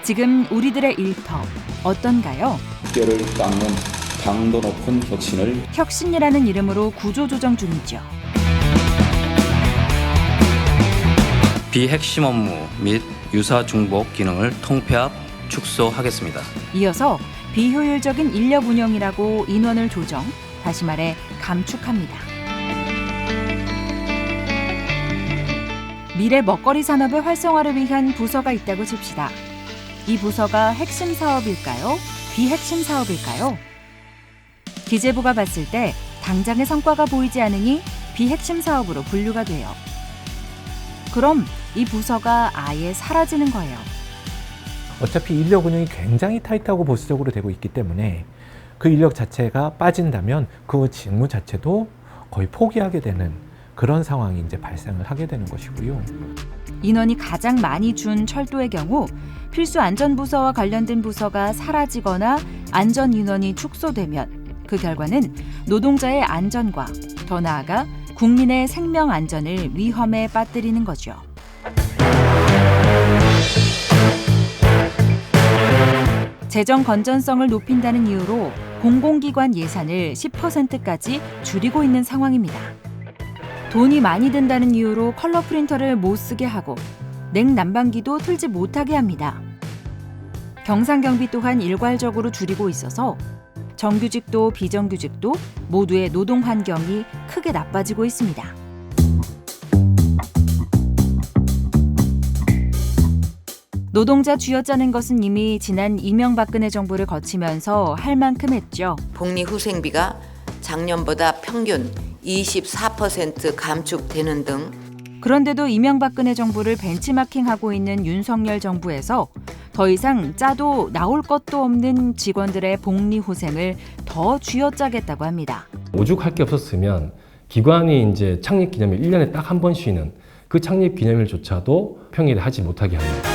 지금 우리들의 일터 어떤가요? 뼈를 깎는 강도 높은 혁신을 혁신이라는 이름으로 구조조정 중이죠. 비핵심 업무 및 유사 중복 기능을 통폐합 축소하겠습니다. 이어서 비효율적인 인력 운영이라고 인원을 조정, 다시 말해 감축합니다. 미래 먹거리 산업의 활성화를 위한 부서가 있다고 칩시다. 이 부서가 핵심 사업일까요? 비핵심 사업일까요? 기재부가 봤을 때 당장의 성과가 보이지 않으니 비핵심 사업으로 분류가 돼요. 그럼 이 부서가 아예 사라지는 거예요. 어차피 인력 운영이 굉장히 타이트하고 보수적으로 되고 있기 때문에 그 인력 자체가 빠진다면 그 직무 자체도 거의 포기하게 되는 그런 상황이 이제 발생을 하게 되는 것이고요. 인원이 가장 많이 준 철도의 경우 필수 안전부서와 관련된 부서가 사라지거나 안전 인원이 축소되면 그 결과는 노동자의 안전과 더 나아가 국민의 생명 안전을 위험에 빠뜨리는 거죠. 재정 건전성을 높인다는 이유로 공공기관 예산을 10%까지 줄이고 있는 상황입니다. 돈이 많이 든다는 이유로 컬러 프린터를 못 쓰게 하고 냉난방기도 틀지 못하게 합니다. 경상경비 또한 일괄적으로 줄이고 있어서 정규직도 비정규직도 모두의 노동 환경이 크게 나빠지고 있습니다. 노동자 쥐어짜는 것은 이미 지난 이명박근혜 정부를 거치면서 할 만큼 했죠. 복리후생비가 작년보다 평균 24% 감축되는 등 그런데도 이명박근혜 정부를 벤치마킹하고 있는 윤석열 정부에서 더 이상 짜도 나올 것도 없는 직원들의 복리후생을 더 쥐어짜겠다고 합니다. 오죽할 게 없었으면 기관이 이제 창립 기념일 1년에 딱 한 번 쉬는 그 창립 기념일조차도 평일에 하지 못하게 합니다.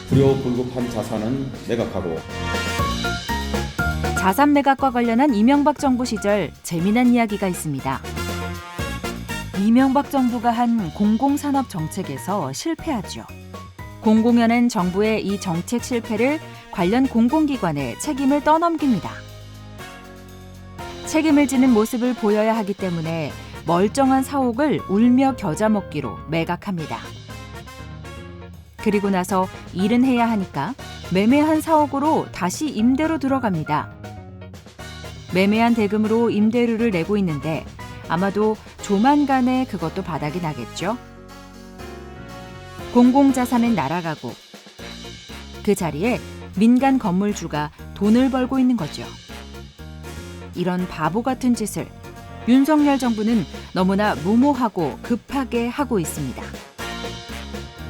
불효불급한 자산은 매각하고 자산 매각과 관련한 이명박 정부 시절 재미난 이야기가 있습니다. 이명박 정부가 한 공공산업 정책에서 실패하죠. 공공연한 정부의 이 정책 실패를 관련 공공기관에 책임을 떠넘깁니다. 책임을 지는 모습을 보여야 하기 때문에 멀쩡한 사옥을 울며 겨자 먹기로 매각합니다. 그리고 나서 일은 해야 하니까 매매한 사옥으로 다시 임대로 들어갑니다. 매매한 대금으로 임대료를 내고 있는데 아마도 조만간에 그것도 바닥이 나겠죠. 공공자산은 날아가고 그 자리에 민간 건물주가 돈을 벌고 있는 거죠. 이런 바보 같은 짓을 윤석열 정부는 너무나 무모하고 급하게 하고 있습니다.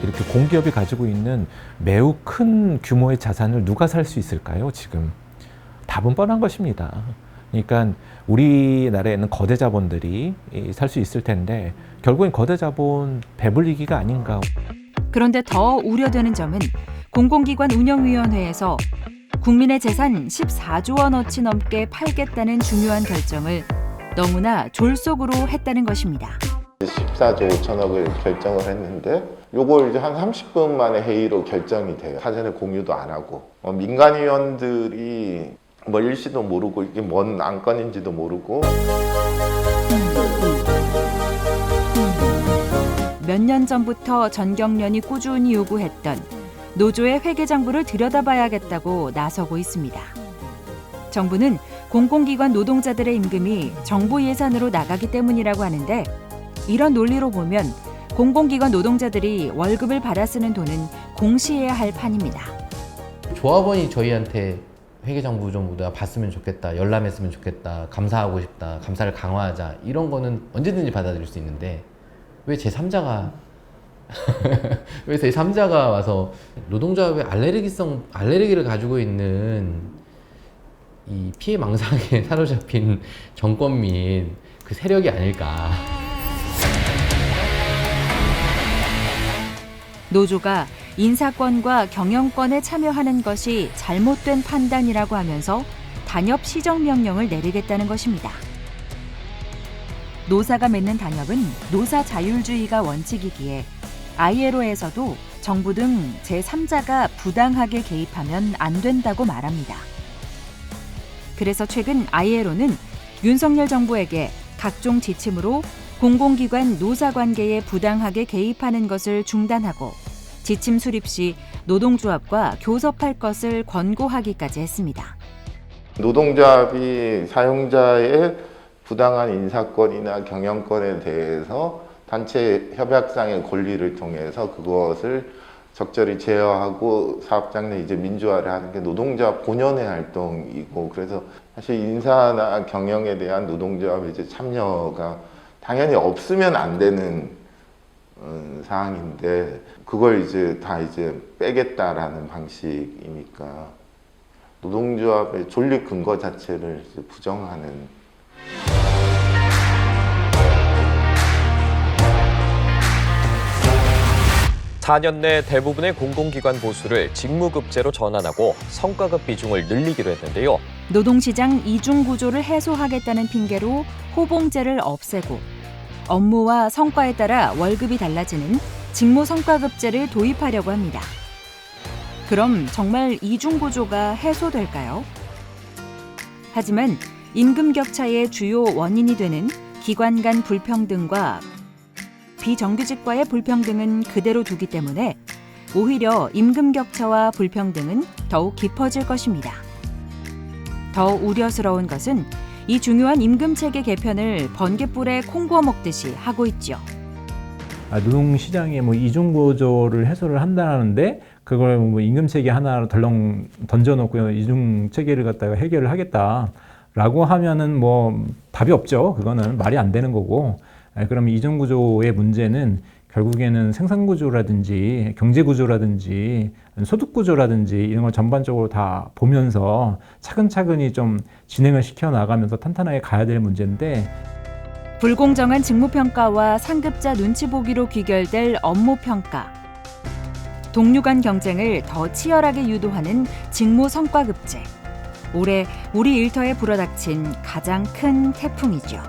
이렇게 공기업이 가지고 있는 매우 큰 규모의 자산을 누가 살 수 있을까요? 지금 답은 뻔한 것입니다. 그러니까 우리나라에는 거대 자본들이 살 수 있을 텐데 결국엔 거대 자본 배불리기가 아닌가. 그런데 더 우려되는 점은 공공기관 운영위원회에서 국민의 재산 14조 원어치 넘게 팔겠다는 중요한 결정을 너무나 졸속으로 했다는 것입니다. 14조 5천억을 결정을 했는데 요걸 이제 한 30분 만에 회의로 결정이 돼요. 사전에 공유도 안 하고 민간위원들이 뭐 일지도 모르고 이게 뭔 안건인지도 모르고 몇 년 전부터 전경련이 꾸준히 요구했던 노조의 회계장부를 들여다봐야겠다고 나서고 있습니다. 정부는 공공기관 노동자들의 임금이 정부 예산으로 나가기 때문이라고 하는데 이런 논리로 보면 공공기관 노동자들이 월급을 받아 쓰는 돈은 공시해야 할 판입니다. 조합원이 저희한테 회계정부 좀 우리가 봤으면 좋겠다, 열람했으면 좋겠다, 감사하고 싶다, 감사를 강화하자 이런 거는 언제든지 받아들일 수 있는데 왜 제3자가 왜 제3자가 와서 노동조합의 알레르기를 가지고 있는 이 피해망상에 사로잡힌 정권 및 그 세력이 아닐까. 노조가 인사권과 경영권에 참여하는 것이 잘못된 판단이라고 하면서 단협 시정명령을 내리겠다는 것입니다. 노사가 맺는 단협은 노사 자율주의가 원칙이기에 ILO에서도 정부 등 제3자가 부당하게 개입하면 안 된다고 말합니다. 그래서 최근 ILO는 윤석열 정부에게 각종 지침으로 공공기관 노사관계에 부당하게 개입하는 것을 중단하고 지침 수립 시 노동조합과 교섭할 것을 권고하기까지 했습니다. 노동조합이 사용자의 부당한 인사권이나 경영권에 대해서 단체 협약상의 권리를 통해서 그것을 적절히 제어하고 사업장 내 이제 민주화를 하는 게 노동조합 본연의 활동이고, 그래서 사실 인사나 경영에 대한 노동조합의 이제 참여가 당연히 없으면 안 되는 사항인데, 그걸 이제 다 이제 빼겠다라는 방식이니까 노동조합의 존립 근거 자체를 이제 부정하는. 4년 내 대부분의 공공기관 보수를 직무급제로 전환하고 성과급 비중을 늘리기로 했는데요. 노동시장 이중구조를 해소하겠다는 핑계로 호봉제를 없애고 업무와 성과에 따라 월급이 달라지는 직무성과급제를 도입하려고 합니다. 그럼 정말 이중구조가 해소될까요? 하지만 임금격차의 주요 원인이 되는 기관 간 불평등과 비정규직과의 불평등은 그대로 두기 때문에 오히려 임금격차와 불평등은 더욱 깊어질 것입니다. 더 우려스러운 것은 이 중요한 임금체계 개편을 번갯불에 콩 구워 먹듯이 하고 있죠. 노동시장에 이중구조를 해소를 한다는데 그걸 임금체계 하나로 덜렁 던져놓고 이중체계를 갖다가 해결을 하겠다라고 하면은 답이 없죠. 그거는 말이 안 되는 거고. 그럼 이중구조의 문제는 결국에는 생산구조라든지 경제구조라든지 소득구조라든지 이런 걸 전반적으로 다 보면서 차근차근히 좀 진행을 시켜 나가면서 탄탄하게 가야 될 문제인데, 불공정한 직무평가와 상급자 눈치 보기로 귀결될 업무평가, 동료 간 경쟁을 더 치열하게 유도하는 직무성과급제, 올해 우리 일터에 불어닥친 가장 큰 태풍이죠.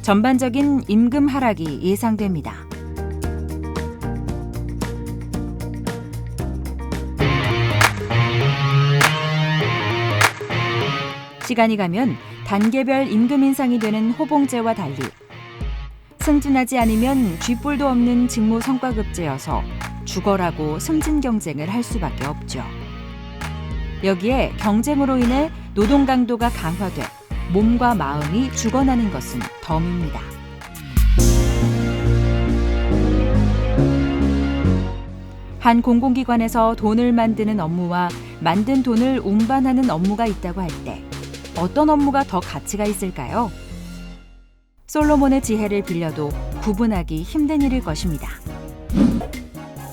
전반적인 임금 하락이 예상됩니다. 시간이 가면 단계별 임금 인상이 되는 호봉제와 달리 승진하지 않으면 쥐뿔도 없는 직무 성과급제여서 죽어라고 승진 경쟁을 할 수밖에 없죠. 여기에 경쟁으로 인해 노동 강도가 강화돼 몸과 마음이 죽어나는 것은 덤입니다. 한 공공기관에서 돈을 만드는 업무와 만든 돈을 운반하는 업무가 있다고 할 때 어떤 업무가 더 가치가 있을까요? 솔로몬의 지혜를 빌려도 구분하기 힘든 일일 것입니다.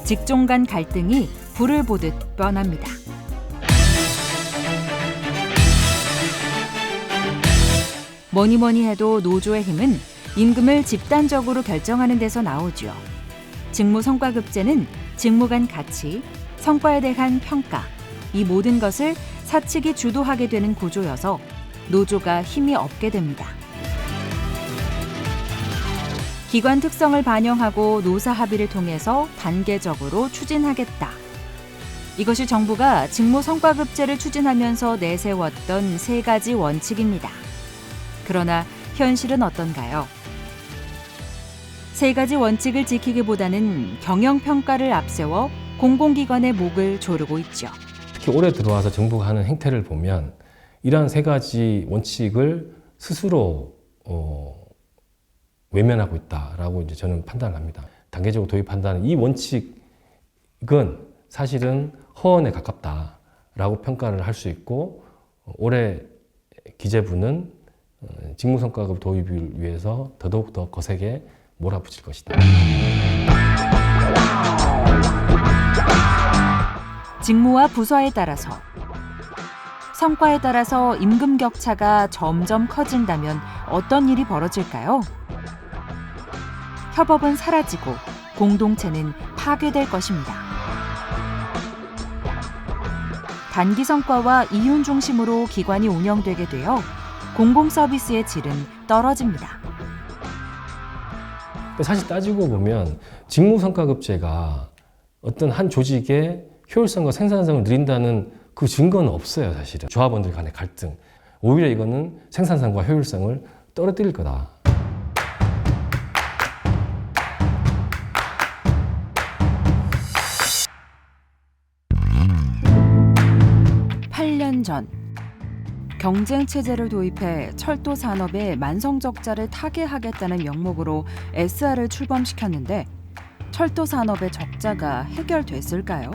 직종 간 갈등이 불을 보듯 뻔합니다. 뭐니 해도 노조의 힘은 임금을 집단적으로 결정하는 데서 나오죠. 직무성과급제는 직무 간 가치, 성과에 대한 평가, 이 모든 것을 사측이 주도하게 되는 구조여서 노조가 힘이 없게 됩니다. 기관 특성을 반영하고 노사 합의를 통해서 단계적으로 추진하겠다. 이것이 정부가 직무성과급제를 추진하면서 내세웠던 3가지 원칙입니다. 그러나 현실은 어떤가요? 3가지 원칙을 지키기보다는 경영평가를 앞세워 공공기관의 목을 조르고 있죠. 특히 올해 들어와서 정부가 하는 행태를 보면 이러한 3가지 원칙을 스스로 외면하고 있다라고 이제 저는 판단을 합니다. 단계적으로 도입한다는 이 원칙은 사실은 허언에 가깝다라고 평가를 할 수 있고, 올해 기재부는 직무성과급 도입을 위해서 더더욱 더 거세게 몰아붙일 것이다. 직무와 부서에 따라서, 성과에 따라서 임금 격차가 점점 커진다면 어떤 일이 벌어질까요? 협업은 사라지고 공동체는 파괴될 것입니다. 단기 성과와 이윤 중심으로 기관이 운영되게 되어 공공 서비스의 질은 떨어집니다. 사실 따지고 보면 직무성과급제가 어떤 한 조직의 효율성과 생산성을 늘린다는 그 증거는 없어요, 사실은. 조합원들 간의 갈등. 오히려 이거는 생산성과 효율성을 떨어뜨릴 거다. 8년 전 경쟁 체제를 도입해 철도 산업의 만성 적자를 타개하겠다는 명목으로 SR을 출범시켰는데 철도 산업의 적자가 해결됐을까요?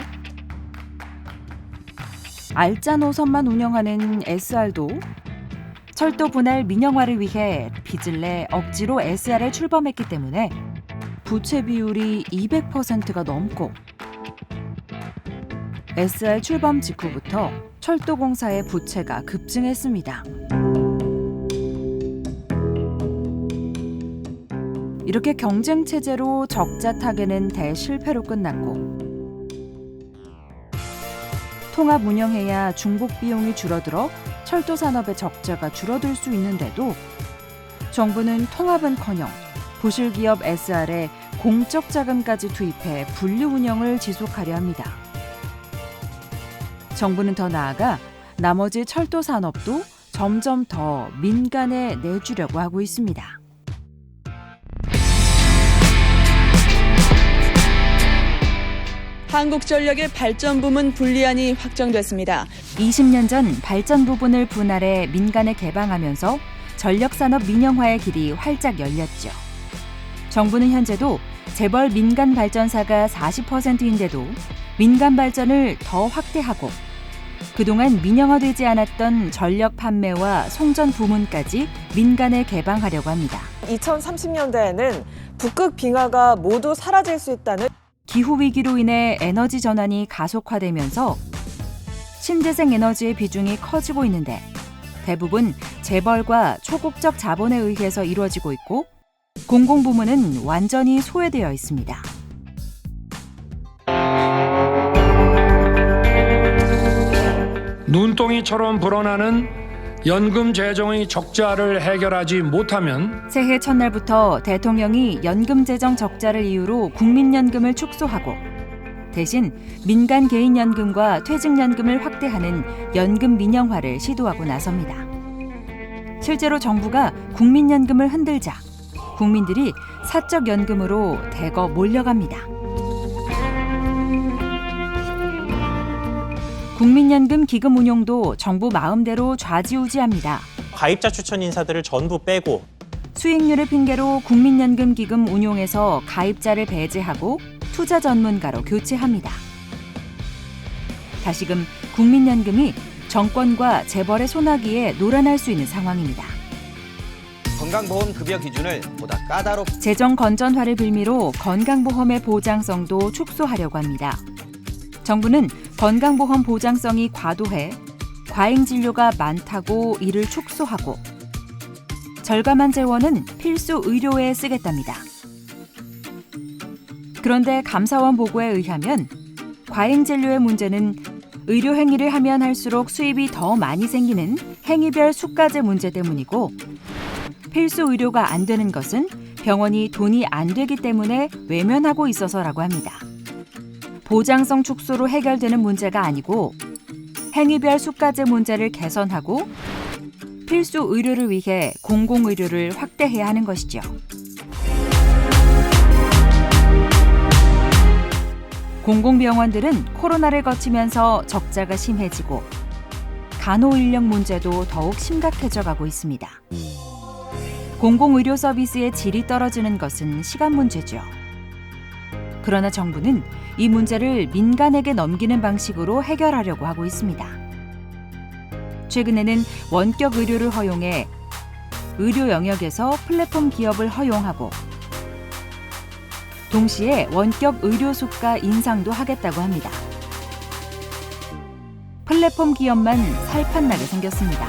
알짜 노선만 운영하는 SR도 철도 분할 민영화를 위해 빚을 내 억지로 SR에 출범했기 때문에 부채 비율이 200%가 넘고 SR 출범 직후부터 철도공사의 부채가 급증했습니다. 이렇게 경쟁 체제로 적자 타개는 대실패로 끝났고 통합 운영해야 중복 비용이 줄어들어 철도 산업의 적자가 줄어들 수 있는데도 정부는 통합은커녕 부실기업 SR에 공적 자금까지 투입해 분리 운영을 지속하려 합니다. 정부는 더 나아가 나머지 철도 산업도 점점 더 민간에 내주려고 하고 있습니다. 한국전력의 발전 부문 분리안이 확정됐습니다. 20년 전 발전 부분을 분할해 민간에 개방하면서 전력산업 민영화의 길이 활짝 열렸죠. 정부는 현재도 재벌 민간 발전사가 40%인데도 민간 발전을 더 확대하고 그동안 민영화되지 않았던 전력 판매와 송전 부문까지 민간에 개방하려고 합니다. 2030년대에는 북극 빙하가 모두 사라질 수 있다는 기후위기로 인해 에너지 전환이 가속화되면서 신재생 에너지의 비중이 커지고 있는데 대부분 재벌과 초국적 자본에 의해서 이루어지고 있고 공공부문은 완전히 소외되어 있습니다. 눈덩이처럼 불어나는 연금 재정의 적자를 해결하지 못하면 새해 첫날부터 대통령이 연금 재정 적자를 이유로 국민연금을 축소하고 대신 민간 개인연금과 퇴직연금을 확대하는 연금 민영화를 시도하고 나섭니다. 실제로 정부가 국민연금을 흔들자 국민들이 사적 연금으로 대거 몰려갑니다. 국민연금 기금 운용도 정부 마음대로 좌지우지합니다. 가입자 추천 인사들을 전부 빼고 수익률을 핑계로 국민연금 기금 운용에서 가입자를 배제하고 투자 전문가로 교체합니다. 다시금 국민연금이 정권과 재벌의 손아귀에 놀아날 수 있는 상황입니다. 건강보험 급여 기준을 보다 까다롭게 재정 건전화를 빌미로 건강보험의 보장성도 축소하려고 합니다. 정부는 건강보험 보장성이 과도해 과잉 진료가 많다고 이를 축소하고 절감한 재원은 필수 의료에 쓰겠답니다. 그런데 감사원 보고에 의하면 과잉 진료의 문제는 의료 행위를 하면 할수록 수입이 더 많이 생기는 행위별 수가제 문제 때문이고 필수 의료가 안 되는 것은 병원이 돈이 안 되기 때문에 외면하고 있어서라고 합니다. 보장성 축소로 해결되는 문제가 아니고 행위별 수가제 문제를 개선하고 필수 의료를 위해 공공의료를 확대해야 하는 것이죠. 공공병원들은 코로나를 거치면서 적자가 심해지고 간호인력 문제도 더욱 심각해져 가고 있습니다. 공공의료 서비스의 질이 떨어지는 것은 시간 문제죠. 그러나 정부는 이 문제를 민간에게 넘기는 방식으로 해결하려고 하고 있습니다. 최근에는 원격 의료를 허용해 의료 영역에서 플랫폼 기업을 허용하고 동시에 원격 의료 수가 인상도 하겠다고 합니다. 플랫폼 기업만 살판나게 생겼습니다.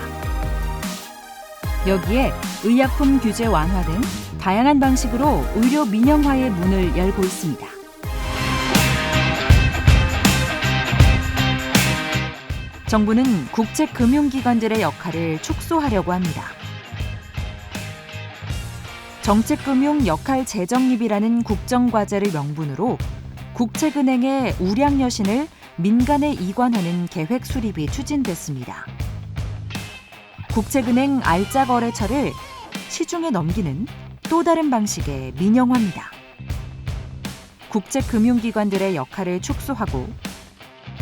여기에 의약품 규제 완화 등 다양한 방식으로 의료 민영화의 문을 열고 있습니다. 정부는 국제금융기관들의 역할을 축소하려고 합니다. 정책금융 역할 재정립이라는 국정과제를 명분으로 국책은행의 우량여신을 민간에 이관하는 계획 수립이 추진됐습니다. 국책은행 알짜 거래처를 시중에 넘기는 또 다른 방식의 민영화입니다. 국책금융기관들의 역할을 축소하고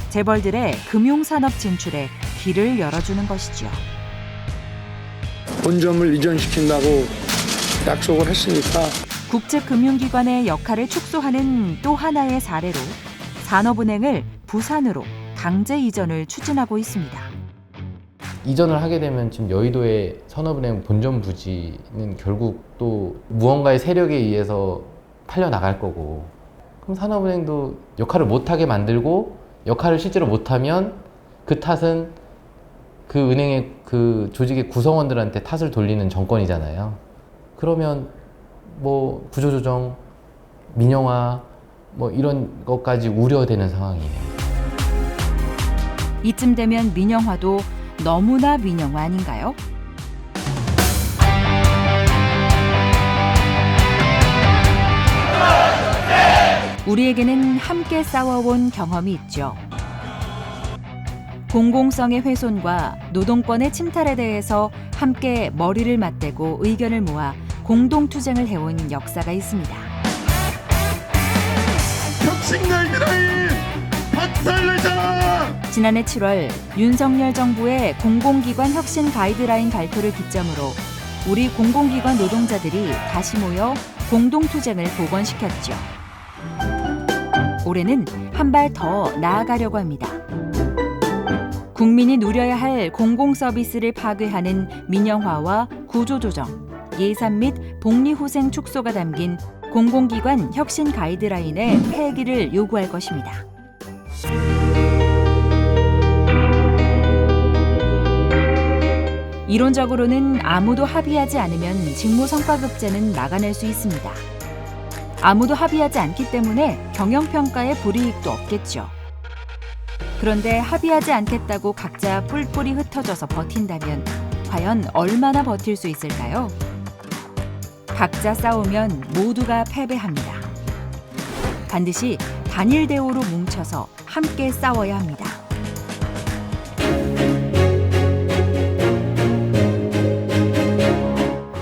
재벌들의 금융산업 진출에 길을 열어주는 것이죠. 본점을 이전시킨다고 약속을 했으니까 국책금융기관의 역할을 축소하는 또 하나의 사례로 산업은행을 부산으로 강제 이전을 추진하고 있습니다. 이전을 하게 되면 지금 여의도의 산업은행 본점 부지는 결국 또 무언가의 세력에 의해서 팔려 나갈 거고, 그럼 산업은행도 역할을 못하게 만들고 역할을 실제로 못하면 그 탓은 그 은행의 그 조직의 구성원들한테 탓을 돌리는 정권이잖아요. 그러면 뭐 구조조정, 민영화 뭐 이런 것까지 우려되는 상황이에요. 이쯤 되면 민영화도 너무나 민영화 아닌가요? 우리에게는 함께 싸워온 경험이 있죠. 공공성의 훼손과 노동권의 침탈에 대해서 함께 머리를 맞대고 의견을 모아 공동투쟁을 해온 역사가 있습니다. 혁신가이드라인 박살내자! 지난해 7월 윤석열 정부의 공공기관 혁신 가이드라인 발표를 기점으로 우리 공공기관 노동자들이 다시 모여 공동투쟁을 복원시켰죠. 올해는 한 발 더 나아가려고 합니다. 국민이 누려야 할 공공서비스를 파괴하는 민영화와 구조조정, 예산 및 복리후생 축소가 담긴 공공기관 혁신 가이드라인의 폐기를 요구할 것입니다. 이론적으로는 아무도 합의하지 않으면 직무성과급제는 막아낼 수 있습니다. 아무도 합의하지 않기 때문에 경영평가에 불이익도 없겠죠. 그런데 합의하지 않겠다고 각자 뿔뿔이 흩어져서 버틴다면 과연 얼마나 버틸 수 있을까요? 각자 싸우면 모두가 패배합니다. 반드시 단일 대우로 뭉쳐서 함께 싸워야 합니다.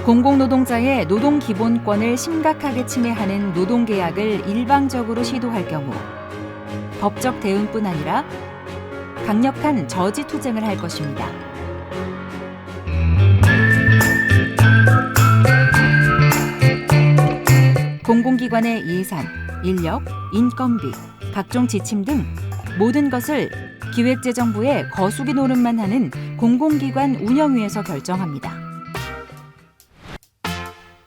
공공노동자의 노동기본권을 심각하게 침해하는 노동계약을 일방적으로 시도할 경우 법적 대응뿐 아니라 강력한 저지 투쟁을 할 것입니다. 공공기관의 예산, 인력, 인건비, 각종 지침 등 모든 것을 기획재정부의 거수기 노릇만 하는 공공기관 운영위에서 결정합니다.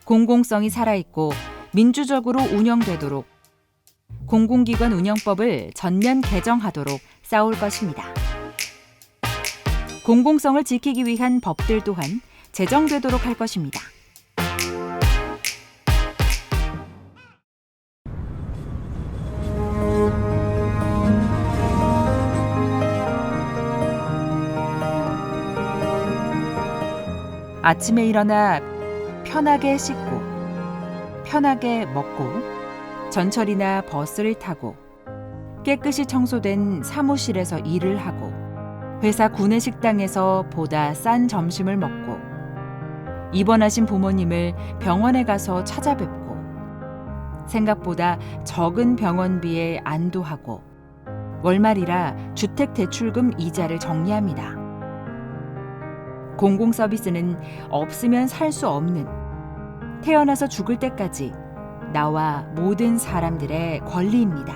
공공성이 살아있고 민주적으로 운영되도록 공공기관 운영법을 전면 개정하도록 싸울 것입니다. 공공성을 지키기 위한 법들 또한 제정되도록 할 것입니다. 아침에 일어나 편하게 씻고 편하게 먹고 전철이나 버스를 타고 깨끗이 청소된 사무실에서 일을 하고 회사 구내식당에서 보다 싼 점심을 먹고 입원하신 부모님을 병원에 가서 찾아뵙고 생각보다 적은 병원비에 안도하고 월말이라 주택대출금 이자를 정리합니다. 공공서비스는 없으면 살 수 없는 태어나서 죽을 때까지 나와 모든 사람들의 권리입니다.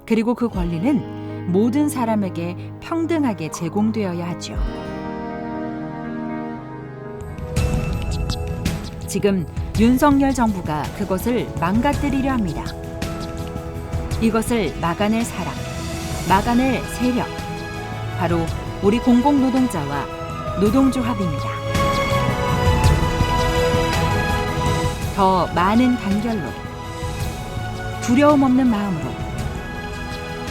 그리고 그 권리는 모든 사람에게 평등하게 제공되어야 하죠. 지금 윤석열 정부가 그것을 망가뜨리려 합니다. 이것을 막아낼 사람, 막아낼 세력, 바로 우리 공공노동자와 노동조합입니다. 더 많은 단결로, 두려움 없는 마음으로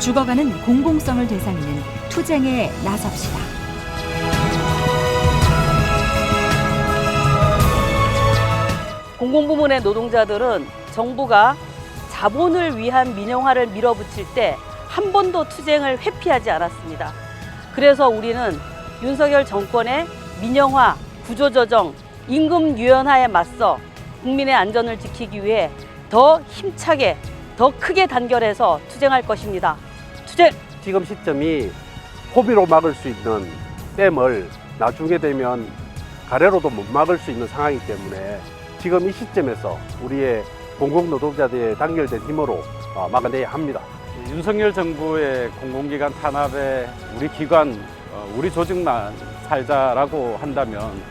죽어가는 공공성을 되살리는 투쟁에 나섭시다. 공공부문의 노동자들은 정부가 자본을 위한 민영화를 밀어붙일 때 한 번도 투쟁을 회피하지 않았습니다. 그래서 우리는 윤석열 정권의 민영화, 구조조정, 임금 유연화에 맞서 국민의 안전을 지키기 위해 더 힘차게, 더 크게 단결해서 투쟁할 것입니다. 투쟁! 지금 시점이 호비로 막을 수 있는 댐을 나중에 되면 가래로도 못 막을 수 있는 상황이기 때문에 지금 이 시점에서 우리의 공공노동자들의 단결된 힘으로 막아내야 합니다. 윤석열 정부의 공공기관 탄압에 우리 기관, 우리 조직만 살자라고 한다면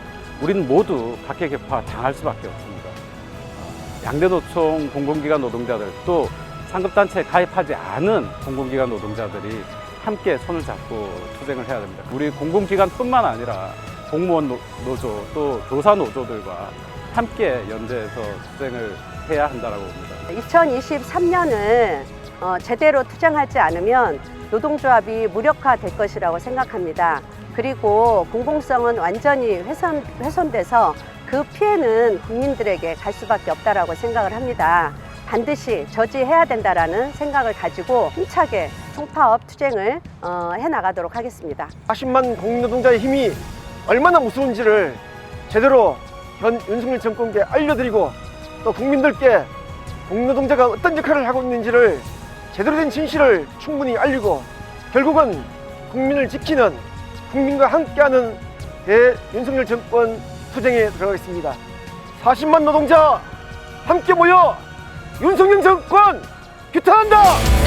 우리는 모두 각계격파 당할 수밖에 없습니다. 양대노총 공공기관 노동자들 또 상급단체에 가입하지 않은 공공기관 노동자들이 함께 손을 잡고 투쟁을 해야 됩니다. 우리 공공기관뿐만 아니라 공무원 노조 또 교사 노조들과 함께 연대해서 투쟁을 해야 한다고 봅니다. 2023년을 제대로 투쟁하지 않으면 노동조합이 무력화될 것이라고 생각합니다. 그리고 공공성은 완전히 훼손돼서 그 피해는 국민들에게 갈 수밖에 없다라고 생각을 합니다. 반드시 저지해야 된다라는 생각을 가지고 힘차게 총파업 투쟁을 해나가도록 하겠습니다. 40만 공공노동자의 힘이 얼마나 무서운지를 제대로 현 윤석열 정권께 알려드리고 또 국민들께 공공노동자가 어떤 역할을 하고 있는지를 제대로 된 진실을 충분히 알리고 결국은 국민을 지키는 국민과 함께하는 대윤석열 정권 투쟁에 들어가겠습니다. 40만 노동자 함께 모여 윤석열 정권 규탄한다!